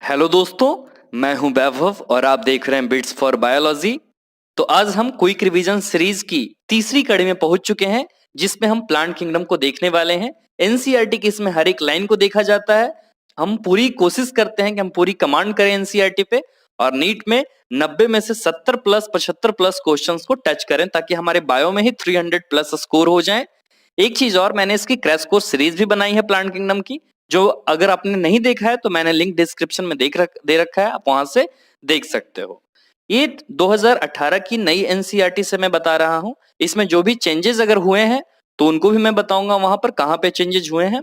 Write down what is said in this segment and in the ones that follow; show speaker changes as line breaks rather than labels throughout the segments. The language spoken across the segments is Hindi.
हेलो दोस्तों, मैं हूं वैभव और आप देख रहे हैं बिट्स फॉर बायोलॉजी। तो आज हम क्विक रिवीजन सीरीज की तीसरी कड़ी में पहुंच चुके हैं, जिसमें हम प्लांट किंगडम को देखने वाले हैं। एनसीईआरटी की इसमें हर एक लाइन को देखा जाता है। हम पूरी कोशिश करते हैं कि हम पूरी कमांड करें एनसीईआरटी पे और नीट में 90 में से 70 प्लस 75 प्लस क्वेश्चंस को टच करें, ताकि हमारे बायो में ही 300 प्लस स्कोर हो जाए। एक चीज और, मैंने इसकी क्रैश कोर्स सीरीज भी बनाई है प्लांट किंगडम की, जो अगर आपने नहीं देखा है तो मैंने लिंक डिस्क्रिप्शन में दे रखा है, आप वहां से देख सकते हो। ये 2018 की नई एनसीईआरटी से मैं बता रहा हूं। इसमें जो भी चेंजेस अगर हुए हैं तो उनको भी मैं बताऊंगा वहां पर कहां पे चेंजेस हुए हैं।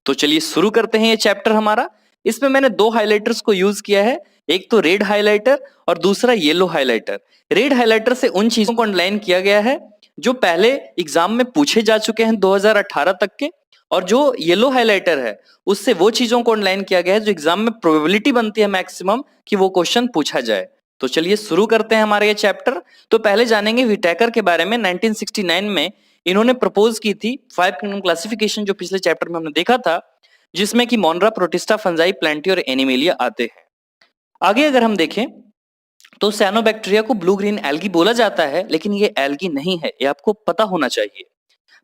तो चलिए शुरू करते हैं ये चैप्टर हमारा। इसमें मैंने दो हाइलाइटर्स को यूज किया है, एक तो रेड हाइलाइटर और दूसरा येलो हाइलाइटर। रेड हाइलाइटर से उन चीजों को अंडरलाइन किया गया है जो पहले एग्जाम में पूछे जा चुके हैं 2018 तक के, और जो येलो हाइलाइटर है उससे वो चीजों को ऑनलाइन किया गया है जो एग्जाम में प्रोबेबिलिटी बनती है मैक्सिमम कि वो क्वेश्चन पूछा जाए। तो चलिए शुरू करते हैं हमारा ये चैप्टर। तो पहले जानेंगे व्हिटेकर के बारे में। 1969 में इन्होंने प्रपोज की थी 5 किंगडम क्लासिफिकेशन, जो पिछले चैप्टर में हमने देखा था, जिसमें कि मोनरा, प्रोटिस्टा, फंजाई, प्लांटी और एनिमेलिया आते हैं। आगे अगर हम देखें तो साइनोबैक्टीरिया को ब्लू ग्रीन एल्गी बोला जाता है, लेकिन ये एल्गी नहीं है, ये आपको पता होना चाहिए।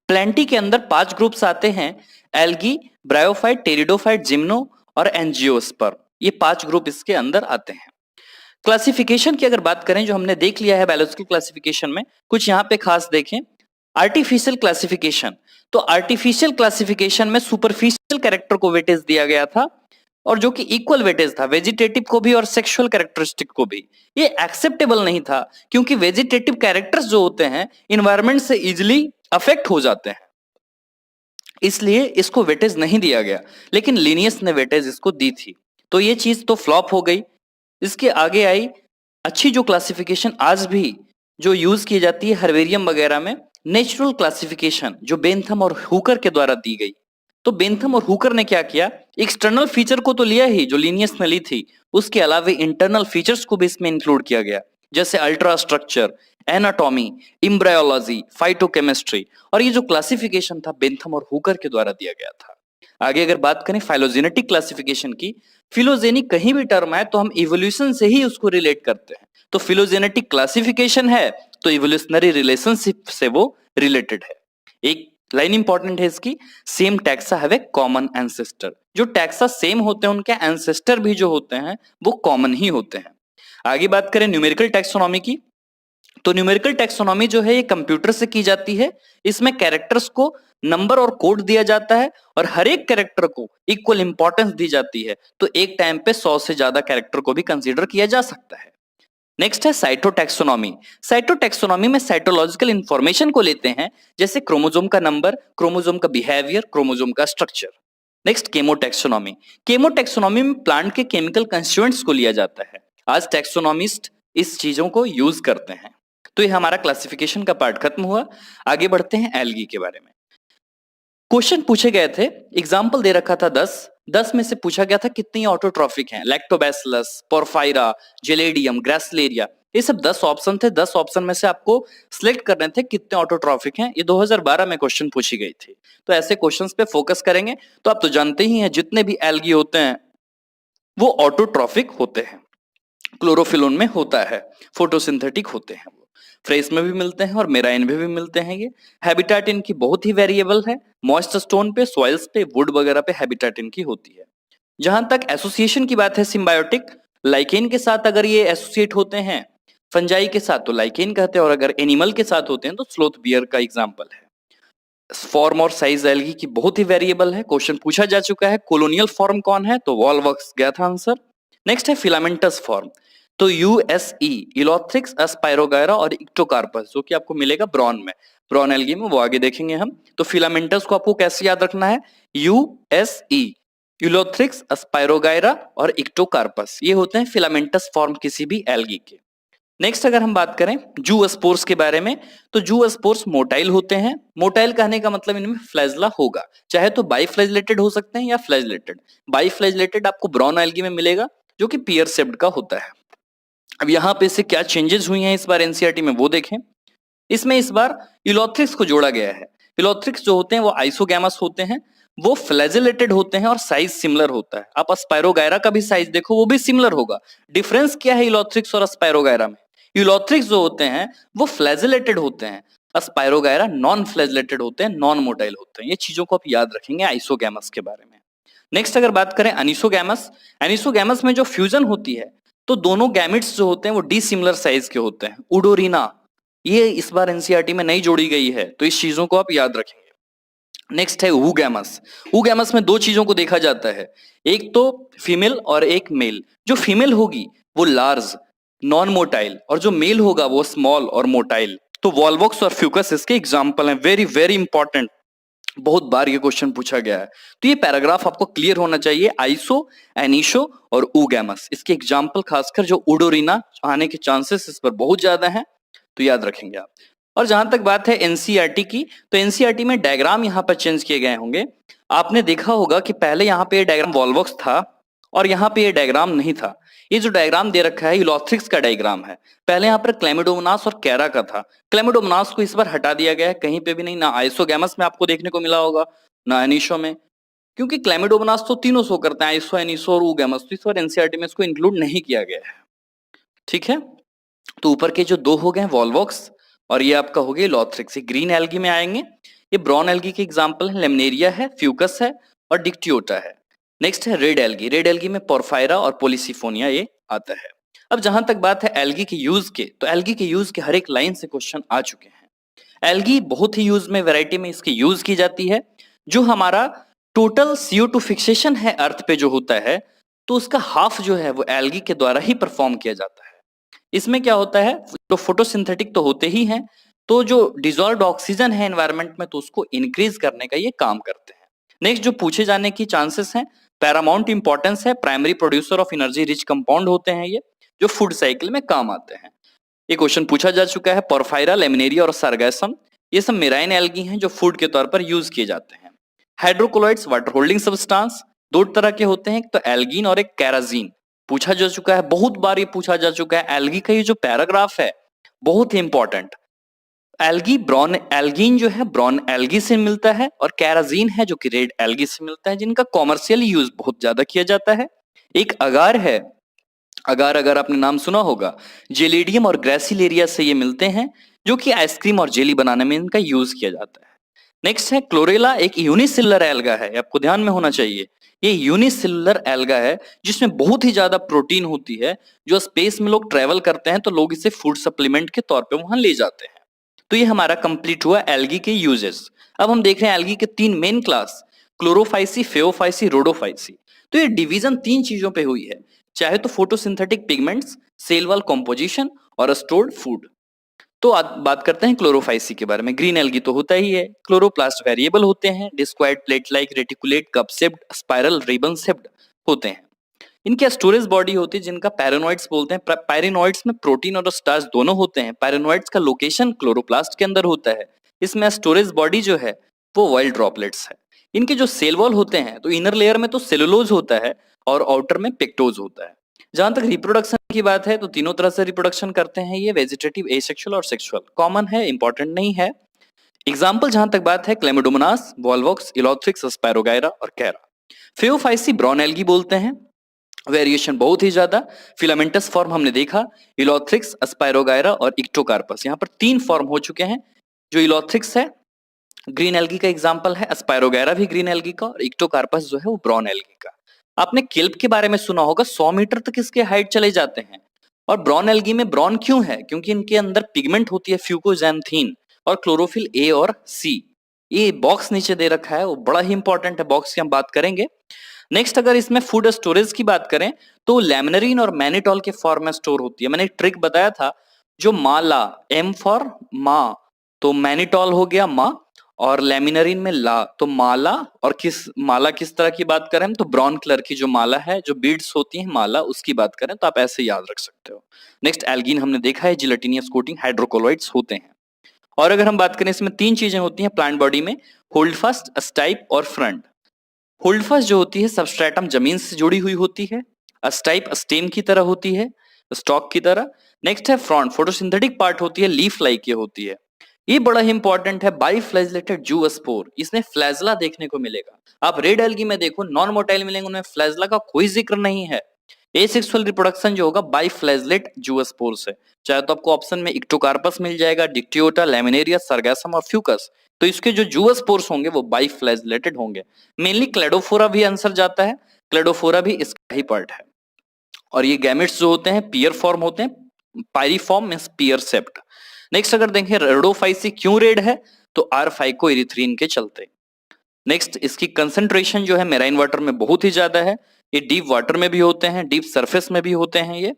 प्लेंटी के अंदर 5 ग्रुप्स आते हैं, एल्गी, ब्रायोफाइट, टेरिडोफाइट, जिम्नो और एंजियोस्पर्म। ये 5 ग्रुप इसके अंदर आते हैं। क्लासिफिकेशन की अगर बात करें, जो हमने देख लिया है बायोलॉजिकल क्लासिफिकेशन में, कुछ यहाँ पे खास देखें। आर्टिफिशियल क्लासिफिकेशन, तो आर्टिफिशियल क्लासिफिकेशन में सुपरफिशियल कैरेक्टर को वेटेज दिया गया था, और जो कि इक्वल वेटेज था वेजिटेटिव को भी और सेक्सुअल कैरेक्टरिस्टिक को भी। ये एक्सेप्टेबल नहीं था, क्योंकि वेजिटेटिव कैरेक्टर्स जो होते हैं इन्वायरमेंट से इजिली अफेक्ट हो जाते हैं, इसलिए इसको वेटेज नहीं दिया गया। लेकिन लिनियस ने वेटेज इसको दी थी, तो ये चीज तो फ्लॉप हो गई। इसके आगे आई अच्छी जो क्लासिफिकेशन आज भी जो यूज की जाती है हर्बेरियम वगैरह में, नेचुरल क्लासिफिकेशन, जो बेंथम और हुकर के द्वारा दी गई। तो बेंथम और हुकर ने क्या किया, एक्सटर्नल फीचर को तो लिया ही जो लिनियस ने ली थी, उसके अलावा इंटरनल फीचर्स को भी इसमें इंक्लूड किया गया, जैसे ultra structure, anatomy, embryology, phytochemistry. और ये जो क्लासिफिकेशन था बेंथम और हुकर के द्वारा दिया गया था। आगे अगर बात करें फाइलोजेनेटिक क्लासिफिकेशन की, फिलोजेनिक कहीं भी टर्म है तो हम इवोल्यूशन से ही उसको रिलेट करते हैं। तो फिलोजेनेटिक क्लासिफिकेशन है तो इवोल्यूशनरी रिलेशनशिप से वो रिलेटेड है। एक लाइन इंपॉर्टेंट है इसकी, same taxa have a common ancestor. जो टैक्सा सेम होते हैं उनके एंसेस्टर भी जो होते हैं वो कॉमन ही होते हैं। आगे बात करें न्यूमेरिकल टैक्सोनॉमी की, तो न्यूमेरिकल टैक्सोनॉमी जो है ये कंप्यूटर से की जाती है। इसमें कैरेक्टर्स को नंबर और कोड दिया जाता है और हर एक कैरेक्टर को इक्वल इंपॉर्टेंस दी जाती है। तो एक टाइम पे 100 से ज्यादा कैरेक्टर को भी कंसीडर किया जा सकता है। नेक्स्ट है साइटोटैक्सोनॉमी। साइटोटैक्सोनॉमी में साइटोलॉजिकल इंफॉर्मेशन को लेते हैं, जैसे क्रोमोसोम का नंबर, क्रोमोसोम का बिहेवियर, क्रोमोसोम का स्ट्रक्चर। नेक्स्ट केमोटैक्सोनॉमी। केमोटैक्सोनॉमी में प्लांट के केमिकल कंस्टिट्यूएंट्स को लिया जाता है। आज टैक्सोनॉमिस्ट इस चीजों को यूज करते हैं। तो ये हमारा क्लासिफिकेशन का पार्ट खत्म हुआ। आगे बढ़ते हैं एल्गी के बारे में। क्वेश्चन पूछे गए थे, एग्जाम्पल दे रखा था 10 में से पूछा गया था कितनी ऑटोट्रॉफिक हैं, लैक्टोबैसिलस, पोरफायरा, जेलेडियम, ग्रासिलेरिया। ये सब 10 ऑप्शन थे। 10 ऑप्शन में से आपको सिलेक्ट करने थे कितने ऑटोट्रॉफिक हैं। ये 2012 में क्वेश्चन पूछी गई थी। तो ऐसे क्वेश्चंस पे फोकस करेंगे। तो आप तो जानते ही हैं जितने भी एल्गी होते हैं वो ऑटोट्रॉफिक होते हैं। क्लोरोफिल उनमें होता है, फोटोसिंथेटिक होते हैं, वो फ्रेश में भी मिलते हैं और मेराइन में भी मिलते हैं। ये हैबिटेट इनकी बहुत ही वेरिएबल है। मॉइस्ट स्टोन पे, सॉइल्स पे, वुड वगैरह पे हैबिटेट इनकी होती है। जहां तक एसोसिएशन की बात है, सिम्बायोटिक, लाइकेन के साथ अगर ये एसोसिएट होते हैं, फंजाई के साथ तो लाइकेन कहते हैं, और अगर एनिमल के साथ होते हैं तो स्लोथ बियर का एग्जाम्पल है। फॉर्म और साइज एल्गी की बहुत ही वेरिएबल है। क्वेश्चन पूछा जा चुका है, कोलोनियल फॉर्म कौन है, तो वॉलवॉक्स गया था आंसर। नेक्स्ट है फिलामेंटस फॉर्म, तो यूएसई, इलोथ्रिक्स, एस्पायरोगायरा और इक्टोकार्पस, जो कि आपको मिलेगा ब्रॉन में, ब्रॉन एल्गी में, वो आगे देखेंगे हम। तो फिलामेंटस को आपको कैसे याद रखना है, यूएसई, इलोथ्रिक्स, एस्पायरोगायरा और इक्टोकार्पस, ये होते हैं फिलामेंटस फॉर्म किसी भी एल्गी के। नेक्स्ट अगर हम बात करें जूस्पोर्स के बारे में, तो जूस्पोर्स मोटाइल होते हैं। मोटाइल कहने का मतलब इनमें फ्लैजला होगा, चाहे तो बाइफ्लैजलेटेड हो सकते हैं या फ्लैजलेटेड। बाइफ्लैजलेटेड आपको ब्राउन एल्गी में मिलेगा, जो कि पियर शेप्ड का होता है। अब यहाँ पे से क्या चेंजेस हुई हैं इस बार एनसीईआरटी में, वो देखें। इसमें इस बार इलोथ्रिक्स को जोड़ा गया है। इलोथ्रिक्स जो होते हैं वो आइसोगैमस होते हैं, वो फ्लैजिलेटेड होते हैं और साइज सिमिलर होता है। आप स्पायरोगायरा का भी साइज देखो, वो भी सिमिलर होगा। डिफरेंस क्या है इलोथ्रिक्स और स्पायरोगायरा में? इलोथ्रिक्स जो होते हैं वो फ्लैजिलेटेड होते हैं, स्पायरोगायरा नॉन फ्लैजिलेटेड होते हैं, नॉन मोटाइल होते हैं। ये चीजों को आप याद रखेंगे आइसोगैमस के बारे में। नेक्स्ट अगर बात करें अनिसोगैमस, एनिसोगैमस में जो फ्यूजन होती है तो दोनों गैमेट्स जो होते हैं वो डिसिमिलर साइज के होते हैं। उडोरिना ये इस बार एनसीईआरटी में नई जोड़ी गई है, तो इस चीजों को आप याद रखेंगे। नेक्स्ट है ऊगैमस। ऊगैमस में दो चीजों को देखा जाता है, एक तो फीमेल और एक मेल। जो फीमेल होगी वो लार्ज नॉन मोटाइल और जो मेल होगा वो स्मॉल और मोटाइल। तो वॉल्वॉक्स और फ्यूकस इसके एग्जाम्पल हैं। वेरी वेरी इंपॉर्टेंट, बहुत बार ये क्वेश्चन पूछा गया है, तो ये पैराग्राफ आपको क्लियर होना चाहिए। आइसो, एनिशो और ऊगैमस, इसके एग्जाम्पल खासकर जो उडोरिना आने के चांसेस इस पर बहुत ज्यादा हैं, तो याद रखेंगे आप। और जहां तक बात है एनसीईआरटी की, तो एनसीईआरटी में डायग्राम यहाँ पर चेंज किए गए होंगे। आपने देखा होगा कि पहले यहाँ पे डायग्राम वॉल्वॉक्स था और यहाँ पे ये डायग्राम नहीं था। ये जो डायग्राम दे रखा है इलोथ्रिक्स का डायग्राम है। पहले यहाँ पर क्लेमिडोमोनास और कैरा का था। क्लेमिडोमोनास को इस बार हटा दिया गया है, कहीं पे भी नहीं, ना आइसोगैमस में आपको देखने को मिला होगा ना एनिशो में, क्योंकि क्लेमिडोमोनास तो तीनों शो करते हैं, आइसो, एनिसो और ऊगैमस, तो इस बार एनसीईआरटी में इसको इंक्लूड नहीं किया गया है। ठीक है, तो ऊपर के जो दो हो गए वॉल्वॉक्स और ये आपका हो गया इलोथ्रिक्स, ये ग्रीन एल्गी में आएंगे। ये ब्राउन एल्गी के एग्जांपल है, लेमनेरिया है, फ्यूकस है और डिक्टियोटा है। नेक्स्ट है रेड एल्गी। रेड एल्गी में पोरफायरा और पोलिसिफोनिया ये आता है। अब जहां तक बात है एल्गी के यूज के, तो एल्गी के यूज के हर एक लाइन से क्वेश्चन आ चुके हैं। एल्गी बहुत ही यूज में, वैरायटी में इसकी यूज की जाती है। जो हमारा टोटल CO2 फिक्सेशन है अर्थ पे जो होता है, तो उसका हाफ जो है वो एल्गी के द्वारा ही परफॉर्म किया जाता है। इसमें क्या होता है, तो फोटोसिंथेटिक तो होते ही हैं, तो जो डिजॉल्व्ड ऑक्सीजन है एनवायरनमेंट में तो उसको इंक्रीज करने का ये काम करते हैं। नेक्स्ट जो पूछे जाने की चांसेस हैं, पैरामाउंट इंपॉर्टेंस है, primary producer of energy rich compound होते हैं ये, जो फूड साइकिल में काम आते हैं। ये क्वेश्चन पूछा जा चुका है। पोरफायरा, लेमिनेरिया और सार्गैसम ये सब मेराइन एल्गी हैं जो फूड के तौर पर यूज किए जाते हैं। हाइड्रोकोलॉइड्स वाटर होल्डिंग सब्सटेंस दो तरह के होते हैं, एक तो एल्गीन और एक कैराजीन। पूछा जा चुका है, बहुत बार ये पूछा जा चुका है। एल्गी का ये जो पैराग्राफ है बहुत ही इंपॉर्टेंट। एल्गी ब्राउन एल्गीन जो है ब्राउन एल्गी से मिलता है और कैराजीन है जो कि रेड एल्गी से मिलता है, जिनका कॉमर्शियल यूज बहुत ज्यादा किया जाता है। एक अगार है, अगार अगर आपने नाम सुना होगा, जेलिडियम और ग्रेसिलेरिया से ये मिलते हैं, जो कि आइसक्रीम और जेली बनाने में इनका यूज किया जाता है। नेक्स्ट है क्लोरेला, एक यूनिसेलुलर एल्गा है, आपको ध्यान में होना चाहिए। ये यूनिसेलुलर एल्गा है जिसमें बहुत ही ज्यादा प्रोटीन होती है। जो स्पेस में लोग ट्रेवल करते हैं तो लोग इसे फूड सप्लीमेंट के तौर पे वहां ले जाते हैं। तो ये हमारा कंप्लीट हुआ एल्गी के यूजेस। अब हम देख रहे हैं एल्गी के तीन मेन क्लास, क्लोरोफाइसी, फेओफाइसी, रोडोफाइसी। तो ये डिवीजन तीन चीजों पे हुई है, चाहे तो photosynthetic pigments, cell wall composition और स्टोर्ड फूड। तो बात करते हैं क्लोरोफाइसी के बारे में। ग्रीन एल्गी तो होता ही है। क्लोरोप्लास्ट वेरिएबल होते हैं, discoid plate like reticulate, cup shaped, spiral, ribbon shaped होते हैं। इनके स्टोरेज बॉडी होती है जिनका पैरानोइड्स बोलते हैं। पैरानोइड्स में प्रोटीन और स्टार्च दोनों होते हैं। पैरानोइड्स का लोकेशन क्लोरोप्लास्ट के अंदर होता है। इसमें स्टोरेज बॉडी जो है वो ऑयल ड्रॉपलेट्स है। इनके जो सेल वॉल होते हैं तो इनर लेयर में तो सेलुलोज होता है और आउटर में पेक्टोज होता है। जहां तक रिप्रोडक्शन की बात है तो तीनों तरह से रिप्रोडक्शन करते हैं ये, वेजिटेटिव, एसेक्सुअल और सेक्सुअल। कॉमन है, इंपॉर्टेंट नहीं है। एग्जाम्पल जहां तक बात है, क्लेमिडोमोनास, वॉल्वॉक्स, इलोथ्रिक्स, स्पायरोगायरा और कैरा। फेओफाइसी ब्राउन एल्गी बोलते हैं, वेरिएशन बहुत ही ज्यादा। फिलामेंटस फॉर्म हमने देखा, इलोथ्रिक्स, स्पायरोगायरा और इक्टोकार्पस, यहाँ पर तीन फॉर्म हो चुके हैं। जो इलोथ्रिक्स है ग्रीन एल्गी का एग्जाम्पल है, स्पायरोगायरा भी ग्रीन एल्गी का और इक्टोकार्पस जो है वो ब्राउन एल्गी का। आपने केल्प के बारे में सुना होगा, 100 मीटर तक इसके हाइट चले जाते हैं। और ब्राउन एल्गी में ब्राउन क्यों है, क्योंकि इनके अंदर पिगमेंट होती है फ्यूकोजैंथीन और क्लोरोफिल ए और सी। ये बॉक्स नीचे दे रखा है, वो बड़ा ही इंपॉर्टेंट है, बॉक्स की हम बात करेंगे। नेक्स्ट अगर इसमें फूड स्टोरेज की बात करें तो लैमिनरीन और मैनिटॉल के फॉर्म में स्टोर होती है। मैंने एक ट्रिक बताया था, जो माला, एम फॉर माँ, तो मैनिटॉल हो गया माँ, और लैमिनरीन में ला, तो माला। और माला किस तरह की बात करें तो ब्राउन कलर की जो माला है, जो बीड्स होती है माला, उसकी बात करें तो आप ऐसे याद रख सकते हो। नेक्स्ट एल्गीन हमने देखा है, जिलेटिनियस कोटिंग, हाइड्रोकोलॉइड्स होते हैं। और अगर हम बात करें इसमें तीन चीजें होती हैं प्लांट बॉडी में, होल्ड फास्ट, स्टाइप और फ्रंट। होल्ड फास्ट जो होती है सबस्ट्रेटम जमीन से जुड़ी हुई होती है, स्टाइप स्टेम की तरह होती है, स्टॉक की तरह। नेक्स्ट है फ्रंट, फोटोसिंथेटिक पार्ट होती है, लीफ लाइक ये होती है। ये बड़ा ही इंपॉर्टेंट है, बाइफ्लैजेलेटेड जूस्पोर, इसमें फ्लैजला देखने को मिलेगा। आप रेड एल्गी में देखो नॉन मोटाइल मिलेंगे, उनमें फ्लैजला का कोई जिक्र नहीं है। एसेक्सुअल रिप्रोडक्शन जो होगा बाइफ्लैजेलेट जूस्पोर से, चाहे तो आपको ऑप्शन में इक्टोकार्पस मिल जाएगा, डिक्टियोटा, लैमिनेरिया, सरगैसम और फ्यूकस, तो इसके जो जूस्पोर्स होंगे वो बाइफ्लैजेलेटेड होंगे। मेनली क्लेडोफोरा भी आंसर जाता है, क्लेडोफोरा भी इसका ही पार्ट है। और ये गैमेट्स जो होते हैं पियर फॉर्म होते हैं, पायरिफॉर्म मींस पियर सेप्ट। नेक्स्ट अगर देखें रेडोफाइसी क्यों रेड है, तो आर फाइको इरिथ्रीन के चलते। नेक्स्ट इसकी कंसंट्रेशन जो है मेराइन वाटर में बहुत ही ज्यादा है, ये डीप वाटर में भी होते हैं, डीप सरफेस में भी होते हैं ये।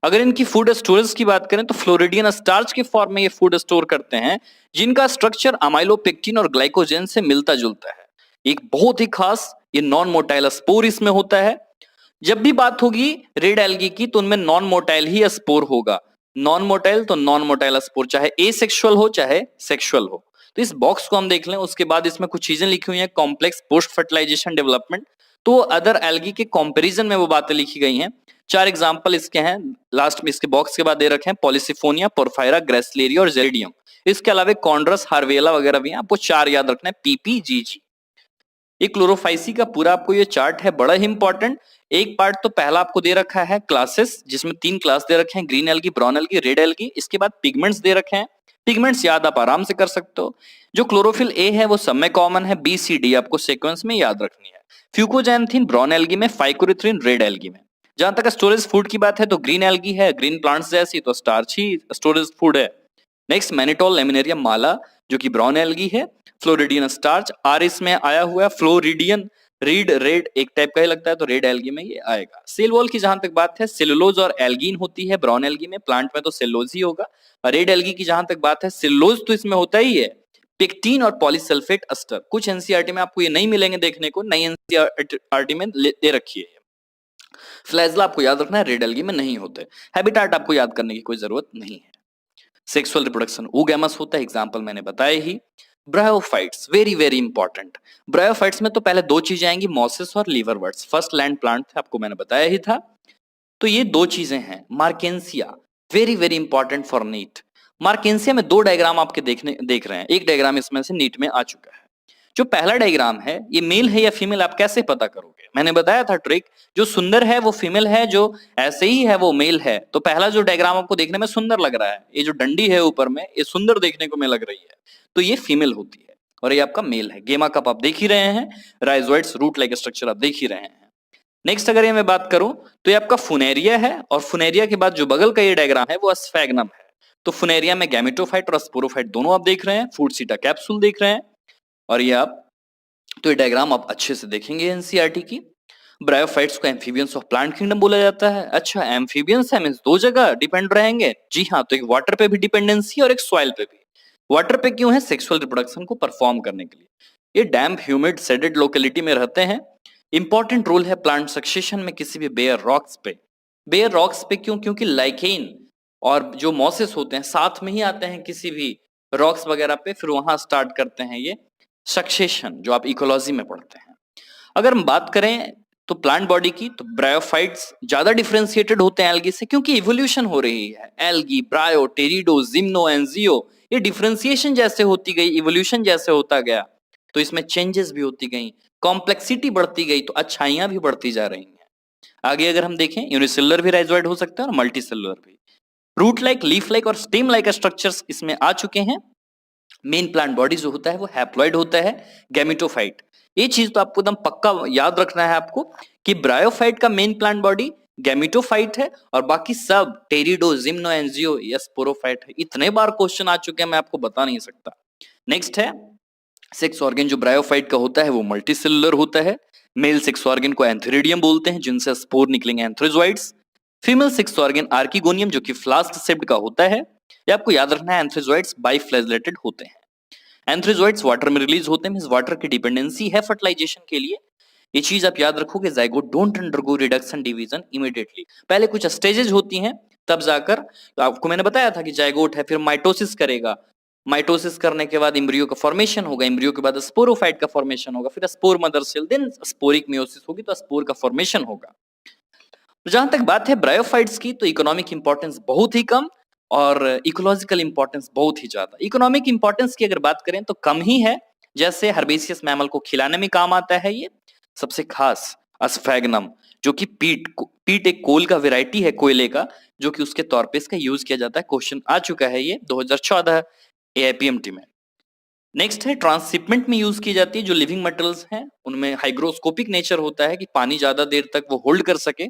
अगर इनकी फूड स्टोरेज की बात करें तो फ्लोरिडियन स्टार्च के फॉर्म में ये फूड स्टोर करते हैं, जिनका स्ट्रक्चर अमाइलोपेक्टिन और ग्लाइकोजेन से मिलता जुलता है। एक बहुत ही खास ये नॉन मोटाइल स्पोर इसमें होता है। जब भी बात होगी रेड एल्गी की तो उनमें नॉन मोटाइल ही स्पोर होगा, नॉन मोटाइल तो नॉन मोटाइल स्पोर, चाहे एसेक्सुअल हो चाहे सेक्सुअल हो। तो इस बॉक्स को हम देख लें, उसके बाद इसमें कुछ चीजें लिखी हुई हैं, कॉम्प्लेक्स पोस्ट फर्टिलाइजेशन डेवलपमेंट, तो अदर एल्गी के कंपैरिजन में वो बातें लिखी गई हैं। 4 एग्जांपल इसके हैं, लास्ट में इसके बॉक्स के बाद दे रखे हैं, पॉलिसिफोनिया, पोरफायरा, ग्रेसलेरिया और जेरिडियम। इसके अलावा कॉन्ड्रस, हार्वेला वगैरह भी हैं, आपको 4 याद रखना है, पीपीजीजी। ये क्लोरोफाइसी का पूरा आपको ये चार्ट है, बड़ा ही इंपॉर्टेंट। एक पार्ट तो पहला आपको दे रखा है क्लासेस, जिसमें 3 क्लास दे रखे हैं, green algae, brown algae, red algae. इसके बाद पिगमेंट्स दे रखे हैं, पिगमेंट्स याद आप आराम से कर सकते हो। जो क्लोरोफिल ए है वो सब में कॉमन है, बी सी डी आपको सीक्वेंस में याद रखनी है। फ्यूकोजैंथीन ब्राउन एल्गी में, फाइकोरिथ्रिन रेड एल्गी में। जहां तक स्टोरेज फूड की बात है तो ग्रीन एल्गी है, ग्रीन प्लांट्स जैसी तो स्टार्च ही स्टोरेज फूड है। नेक्स्ट मैनिटोल लेमिनेरियम माला जो कि ब्राउन एल्गी है, फ्लोरिडियन स्टार्च, आर इसमें आया हुआ है, फ्लोरिडियन रीड रेड एक टाइप का ही लगता है तो रेड एल्गी में ये आएगा। सेल वॉल की जहां तक बात है, सेलुलोज और एल्गीन होती है ब्राउन एल्गी में, प्लांट में तो सेलुलोज ही होगा। और रेड एल्गी की जहां तक बात है, सेलुलोज तो इसमें होता ही है, पेक्टिन और पॉलीसल्फेट अस्टर। कुछ एनसीईआरटी में आपको ये नहीं मिलेंगे देखने को, नई एनसीईआरटी में दे रखी है। फ्लैजला आपको याद रखना है, रेड एल्गी में नहीं होते। हैबिटाट आपको याद करने की कोई जरूरत नहीं है। सेक्सुअल रिप्रोडक्शन ओगैमस होता है, एग्जांपल मैंने बताया ही। Bryophytes very very important. Bryophytes में तो पहले 2 चीजें आएंगी, मॉसिस और लीवरवर्ट्स, फर्स्ट लैंड प्लांट थे, आपको मैंने बताया ही था। तो ये 2 चीजें हैं। Marchantia very very important for NEET. Marchantia में 2 डायग्राम आपके देख रहे हैं, एक डायग्राम इसमें से नीट में आ चुका है। जो पहला डायग्राम है ये मेल है या फीमेल आप कैसे पता करोगे, मैंने बताया था ट्रिक, जो सुंदर है वो फीमेल है, जो ऐसे ही है वो मेल है। तो पहला जो डायग्राम आपको देखने में सुंदर लग रहा है, ये जो डंडी है ऊपर में ये सुंदर देखने को में लग रही है, तो ये फीमेल होती है और ये आपका मेल है। गेमा कप आप देख ही रहे हैं, राइजोइड्स रूट लाइक स्ट्रक्चर आप देख ही रहे हैं। नेक्स्ट अगर ये मैं बात करूं तो ये आपका फुनेरिया है, और फुनेरिया के बाद जो बगल का ये डायग्राम है वो स्फैग्नम है। तो फुनेरिया में गैमेटोफाइट और स्पोरोफाइट दोनों आप देख रहे हैं, फूड सीटा कैप्सूल देख रहे हैं, और ये आप तो ये डायग्राम आप अच्छे से देखेंगे एनसीईआरटी की। ब्रायोफाइट्स को एम्फीबियंस ऑफ प्लांट किंगडम बोला जाता है। अच्छा एम्फीबियंस है मींस 2 जगह डिपेंड रहेंगे, जी हाँ, तो एक वाटर पे भी डिपेंडेंसी और एक सॉइल पे भी। वाटर पे क्यों है, सेक्सुअल रिप्रोडक्शन को परफॉर्म करने के लिए। ये डैम्प ह्यूमिड सेडेड लोकेलिटी में रहते हैं। इंपॉर्टेंट रोल है प्लांट सक्सेशन में किसी भी बेयर रॉक्स पे। बेयर रॉक्स पे क्यों, क्योंकि लाइकेन और जो मॉसेस होते हैं साथ में ही आते हैं किसी भी रॉक्स वगैरह पे, फिर वहां स्टार्ट करते हैं ये सक्सेशन, जो आप इकोलॉजी में पढ़ते हैं। अगर हम बात करें तो प्लांट बॉडी की, तो ब्रायोफाइट्स ज्यादा डिफरेंशिएटेड होते हैं एल्गी से, क्योंकि इवोल्यूशन हो रही है। एल्गी, ब्रायो, टेरिडो, जिम्नो, एंजियो, ये डिफरेंशिएशन जैसे होती गई, इवोल्यूशन जैसे होता गया, तो इसमें चेंजेस भी होती गई, कॉम्प्लेक्सिटी बढ़ती गई, तो अच्छाइयां भी बढ़ती जा रही हैं। आगे अगर हम देखें यूनिसेलुलर भी राइजोइड हो सकता है और मल्टीसेलुलर भी। रूट लाइक, लीफ लाइक और स्टेम लाइक स्ट्रक्चर्स इसमें आ चुके हैं। मेन प्लांट बॉडी जो होता है वो हैप्लॉइड होता है, गैमेटोफाइट। ये चीज तो आपको एकदम पक्का याद रखना है आपको कि ब्रायोफाइट का मेन प्लांट बॉडी गैमेटोफाइट है और बाकी सब टेरिडो, जिम्नो, एंजियो या स्पोरोफाइट है। इतने बार क्वेश्चन आ चुके हैं मैं आपको बता नहीं सकता। नेक्स्ट है सेक्स ऑर्गन, जो ब्रायोफाइट का होता है वो मल्टीसेलुलर होता है। मेल सेक्स ऑर्गन को एंथेरिडियम बोलते हैं, जिनसे स्पोर निकलेंगे एंथ्रेजोइड्स। फीमेल सेक्स ऑर्गन आर्किगोनियम, जो कि फ्लास्क शेप्ड का होता है। ये आपको याद रखना है, एंथ्रेजोइड्स बाइफ्लैजेलेटेड होते हैं। एंथ्रेजोइड्स वाटर में रिलीज होते हैं, मींस वाटर की डिपेंडेंसी है फर्टिलाइजेशन के लिए। ये चीज आप याद रखोगे, zygote don't undergo reduction division immediately, पहले कुछ स्टेजेस होती हैं तब जाकर, तो आपको मैंने बताया था कि जाइगोट है, फिर माइटोसिस करेगा, माइटोसिस करने के बाद एम्ब्रियो का फॉर्मेशन होगा, एम्ब्रियो के बाद स्पोरोफाइट का फॉर्मेशन होगा, फिर spore mother cell, then sporic meiosis होगी तो स्पोर का फॉर्मेशन होगा। जहां तक बात है ब्रायोफाइट्स की, तो इकोनॉमिक इंपॉर्टेंस बहुत ही कम और इकोलॉजिकल इंपॉर्टेंस बहुत ही ज्यादा। इकोनॉमिक इंपॉर्टेंस की अगर बात करें तो कम ही है, जैसे हर्बेसियस मैमल को खिलाने में काम आता है ये। सबसे खास अस्फेगनम, जो कि पीट एक कोल का वेराइटी है कोयले का, जो कि उसके तौर पे इसका यूज किया जाता है। क्वेश्चन आ चुका है ये 2014 एआईपीएमटी में। नेक्स्ट है ट्रांसशिपमेंट में यूज की जाती है। जो लिविंग मेटल्स हैं उनमें हाइग्रोस्कोपिक नेचर होता है कि पानी ज्यादा देर तक वो होल्ड कर सके,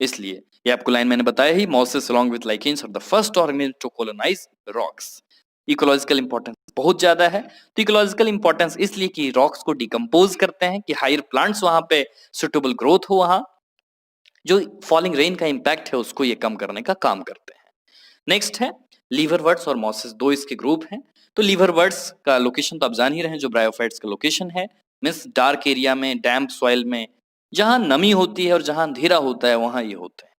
इसलिए ये आपको लाइन मैंने बताया ही, mosses along with lichens are the first organism to colonise rocks. Ecological importance बहुत ज्यादा है। तो इकोलॉजिकल इंपॉर्टेंस इसलिए कि रॉक्स को डिकम्पोज करते हैं कि हायर प्लांट्स वहां पे सुटेबल ग्रोथ हो, वहां जो फॉलिंग रेन का इंपैक्ट है उसको ये कम करने का काम करते हैं। नेक्स्ट है लीवरवर्ट्स और मॉसेस, दो इसके ग्रुप हैं। तो लीवरवर्ट्स का लोकेशन तो आप जान ही रहे हैं, जो ब्रायोफाइट्स का लोकेशन है, मींस डार्क एरिया में, डैम्प सॉइल में, जहां नमी होती है और जहां अंधेरा होता है वहां ये होते हैं।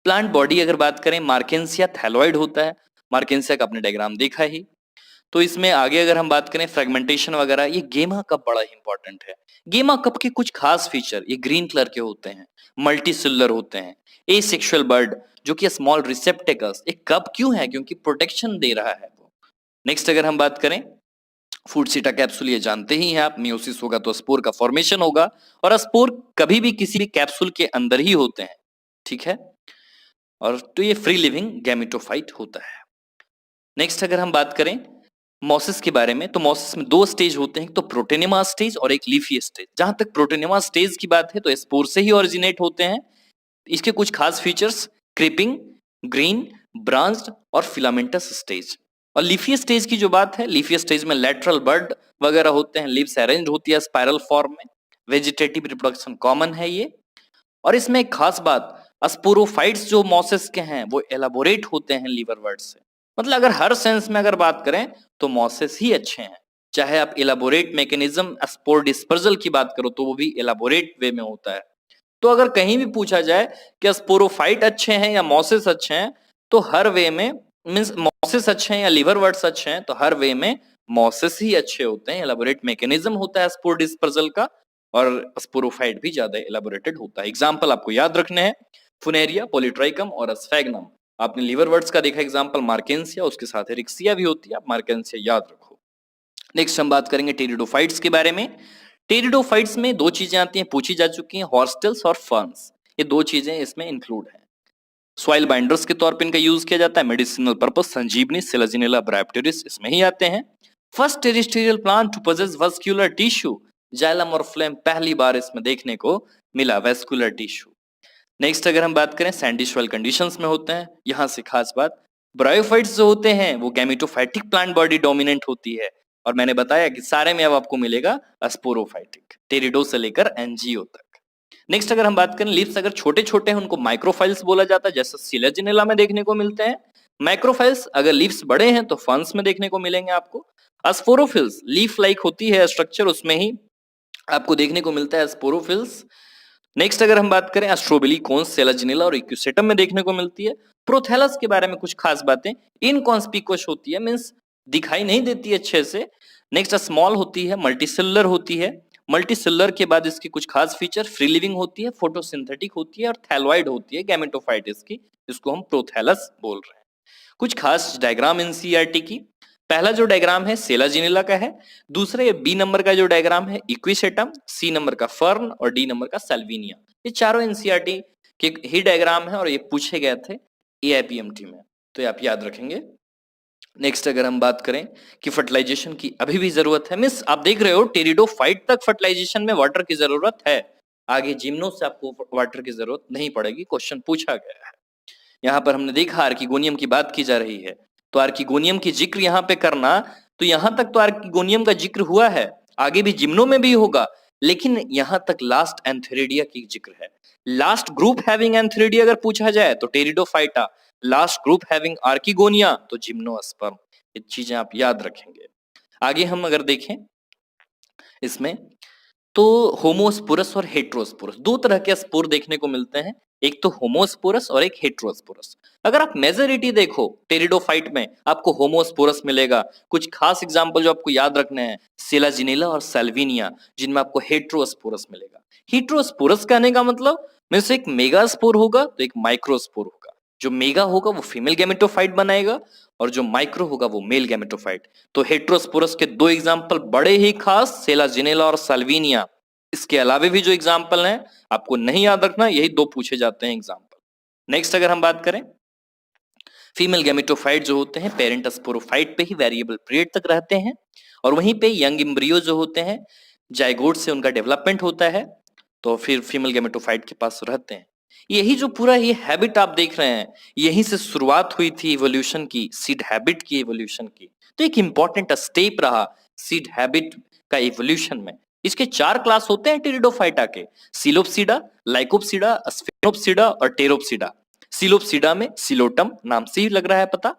प्लांट बॉडी अगर बात करें, मार्केंसिया थैलोइड होता है। मार्केंसिया का आपने डायग्राम देखा ही। तो इसमें आगे अगर हम बात करें फ्रेगमेंटेशन वगैरह, ये गेमा कप बड़ा इंपॉर्टेंट है। गेमा कप के कुछ खास फीचर, ये ग्रीन कलर के होते हैं, मल्टी सेलुलर होते हैं, एसेक्सुअल बर्ड, जो कि स्मॉल रिसेप्टेकल्स। एक कप क्यों है? क्योंकि प्रोटेक्शन दे रहा है वो। नेक्स्ट अगर हम बात करें फूडसीटा कैप्सूल, ये जानते ही हैं आप, मियोसिस होगा तो स्पोर का फॉर्मेशन होगा, और स्पोर कभी भी किसी भी कैप्सूल के अंदर ही होते हैं, ठीक है। और तो ये फ्री लिविंग गैमेटोफाइट होता है। नेक्स्ट अगर हम बात करें मॉसिस के बारे में, तो मॉसिस में दो स्टेज होते हैं, तो प्रोटेनेमा स्टेज और एक लीफी स्टेज। जहां तक प्रोटेनेमा स्टेज की बात है तो स्पोर से ही ओरिजिनेट होते हैं। इसके कुछ खास फीचर्स, क्रीपिंग, ग्रीन, ब्रांच्ड और फिलामेंटस स्टेज। और लीफी स्टेज की जो बात है, लीफी स्टेज में लेटरल बर्ड वगैरह होते हैं, लीव्स अरेंज होती है स्पाइरल फॉर्म में, वेजिटेटिव रिप्रोडक्शन कॉमन है ये। और इसमें एक खास बात, स्पोरोफाइट्स जो मॉसिस के हैं वो एलाबोरेट होते हैं लीवरवर्ट से। मतलब अगर हर सेंस में अगर बात करें तो मॉसिस ही अच्छे हैं। चाहे आप एलाबोरेट मैकेनिज्म स्पोर डिस्पर्जल की बात करो तो वो भी एलाबोरेट वे में होता है। तो अगर कहीं भी पूछा जाए कि स्पोरोफाइट अच्छे हैं या मॉसिस अच्छे हैं, तो हर वे में, मींस मॉसिस अच्छे हैं या लीवरवर्ट्स अच्छे हैं, तो हर वे में मॉसिस ही अच्छे होते हैं। एलाबोरेट मैकेनिज्म होता है स्पोर डिस्पर्जल का, और स्पोरोफाइट भी ज्यादा एलाबोरेटेड होता है। एग्जाम्पल आपको याद रखने हैं, फुनेरिया, पॉलीट्राइकम और स्फेगनम। आपने लीवरवर्ट्स का देखा एग्जाम्पल मार्केंसिया, उसके साथ रिक्सिया भी होती है, आप मार्केंसिया याद रखो। नेक्स्ट हम बात करेंगे टेरिडोफाइट्स के बारे में। टेरिडोफाइट्स में दो चीजें आती हैं, पूछी जा चुकी हैं, हॉर्स्टल्स और फर्न्स। ये दो चीजें इसमें इंक्लूड है। सॉइल बाइंडर्स के तौर पे इनका यूज किया जाता है, medicinal purpose, Sanjeevani, Selaginella bryopteris इसमें ही आते हैं। First terrestrial plant to possess vascular tissue, xylem और फ्लेम पहली बार इसमें देखने को मिला, वेस्कुलर टिश्यू। नेक्स्ट अगर हम बात करें सैंडी सॉइल कंडीशंस में होते हैं। यहां से खास बात, ब्रायोफाइट्स जो होते हैं वो गैमेटोफाइटिक प्लांट बॉडी डोमिनेंट होती है, और मैंने बताया कि सारे में अब आपको मिलेगा स्पोरोफाइटिक, टेरिडो से लेकर एंजियो तक। नेक्स्ट अगर हम बात करें लीव्स अगर छोटे छोटे हैं उनको माइक्रोफाइल्स बोला जाता है, जैसे सिलेजिनेला में देखने को मिलते हैं। माइक्रोफाइल्स अगर लीव्स बड़े हैं तो फर्न्स में देखने को मिलेंगे आपको। स्पोरोफिल्स लीफ लाइक होती है स्ट्रक्चर, उसमें ही आपको देखने को मिलता है स्पोरोफिल्स। नेक्स्ट अगर हम बात करें स्ट्रोबिली, कोन्स, सेलाजिनेला और इक्विसेटम में देखने को मिलती है। प्रोथैलस के बारे में कुछ खास बातें, इनकॉन्स्पिकुअस होती है, मींस दिखाई नहीं देती अच्छे से। नेक्स्ट स्मॉल होती है, मल्टीसेलुलर होती है। मल्टीसेलुलर के बाद इसकी कुछ खास फीचर, फ्री लिविंग होती है, फोटोसिंथेटिक होती है और थैलोइड होती है, गैमेटोफाइट इसकी, जिसको हम प्रोथैलस बोल रहे हैं। कुछ खास डायग्राम एनसीईआरटी की, पहला जो डायग्राम है सेलाजिनेला का है, दूसरे बी नंबर का जो डायग्राम है इक्विसेटम, सी नंबर का फर्न और डी नंबर का सेल्विनिया। ये चारों एनसीईआरटी के ही डायग्राम है और ये पूछे गए थे एआईपीएमटी में, तो ये आप याद रखेंगे। नेक्स्ट अगर हम बात करें कि फर्टिलाइजेशन की अभी भी जरूरत है, मिस आप देख रहे हो टेरिडोफाइट तक फर्टिलाइजेशन में वाटर की जरूरत है, आगे जिम्नो से आपको वाटर की जरूरत नहीं पड़ेगी, क्वेश्चन पूछा गया है। यहाँ पर हमने देखा आर्किगोनियम की बात की जा रही है, तो आर्किगोनियम की जिक्र यहाँ पे करना, तो यहाँ तक तो आर्किगोनियम का जिक्र हुआ है, आगे भी जिम्नो में भी होगा, लेकिन यहाँ तक लास्ट एंथेरिडिया की जिक्र है। लास्ट ग्रुप हैविंग एंथेरिडिया अगर पूछा जाए तो pteridophyta, last group having archegonia तो जिम्नोस्पर्म। ये चीजें आप याद रखेंगे। आगे हम अगर देखें इसमें, तो होमोस्पोरस और हेट्रोस्पोरस, दो तरह के स्पोर देखने को मिलते हैं, एक तो होमोस्पोरस और एक हेट्रोस्पोरस। अगर आप मेजोरिटी देखो टेरिडोफाइट में आपको होमोस्पोरस मिलेगा। कुछ खास एग्जांपल जो आपको याद रखने हैं, सेलाजिनेला और सेल्विनिया, जिनमें आपको हेट्रोस्पोरस मिलेगा। हेट्रोस्पोरस कहने का मतलब में से एक मेगास्पोर होगा तो एक माइक्रोस्पोर होगा। जो मेगा होगा वो फीमेल गैमेटोफाइट बनाएगा और जो माइक्रो होगा वो मेल गैमेटोफाइट। तो हेट्रोस्पोरस के दो एग्जाम्पल बड़े ही खास, सेलाजिनेला और साल्विनिया। इसके अलावा भी जो एग्जाम्पल हैं आपको नहीं याद रखना, यही दो पूछे जाते हैं एग्जाम्पल। नेक्स्ट अगर हम बात करें, फीमेल गैमेटोफाइट जो होते हैं पेरेंट स्पोरोफाइट पे ही वेरिएबल पीरियड तक रहते हैं और वहीं पे यंग एम्ब्रियो जो होते हैं जाइगोट से उनका डेवलपमेंट होता है, तो फिर फीमेल गैमेटोफाइट के पास रहते हैं। यही जो पूरा ये हैबिट आप देख रहे हैं, यहीं से शुरुआत हुई थी इवोल्यूशन की, सीड हैबिट की इवोल्यूशन की। तो एक इंपॉर्टेंट स्टेप रहा सीड हैबिट का इवोल्यूशन में। इसके चार क्लास होते हैं टेरिडोफाइटा के, सिलोप्सिडा, लाइकोप्सिडा, स्फेनोप्सिडा और टेरोप्सिडा। सिलोप्सिडा में सिलोटम नाम से ही लग रहा है पता।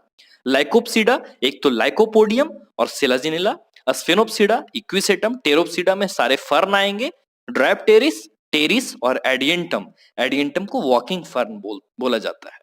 लाइकोप्सिडा एक तो लाइकोपोडियम और सेलाजिनेला, स्फेनोप्सिडा, इक्विसेटम, टेरोप्सिडा में सारे फर्न आएंगे, ड्राइप्टेरिस, टेरिस और एडियंटम। एडियंटम को वॉकिंग फर्न बोला जाता है।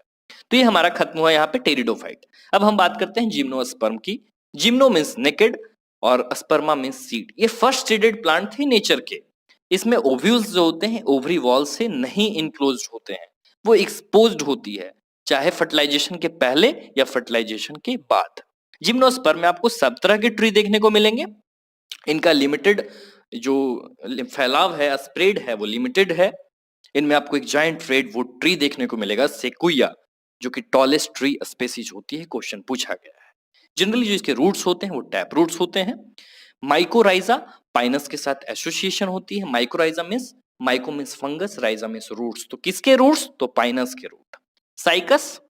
तो ये हमारा खत्म हुआ यहाँ पे टेरिडोफाइट। अब हम बात करते हैं जिम्नोस्पर्म की। जिम्नो मीन्स नेकेड और स्पर्मा मीन्स सीड। ये फर्स्ट सीडेड प्लांट थे नेचर के। इसमें ओव्यूल्स जो होते हैं ओवरी वॉल से नहीं इनक्लोज्ड होते हैं, वो एक्सपोज्ड होती है, चाहे फर्टिलाइजेशन के पहले या फर्टिलाइजेशन के बाद। जिम्नोस्पर्म में आपको सब तरह के ट्री देखने को मिलेंगे। इनका लिमिटेड जो फैलाव है, स्प्रेड है, वो लिमिटेड है। इनमें आपको एक जायंट रेडवुड ट्री देखने को मिलेगा, सेक्विया, जो कि टॉलेस्ट ट्री स्पेसीज होती है, क्वेश्चन पूछा गया है। जनरली जो इसके रूट्स होते हैं वो टैप रूट्स होते हैं। माइकोराइजा पाइनस के साथ एसोसिएशन होती है। Mycorrhiza means, myco means fungus, rhiza means roots. तो किसके रूट्स? तो पाइनस के रूट। साइकस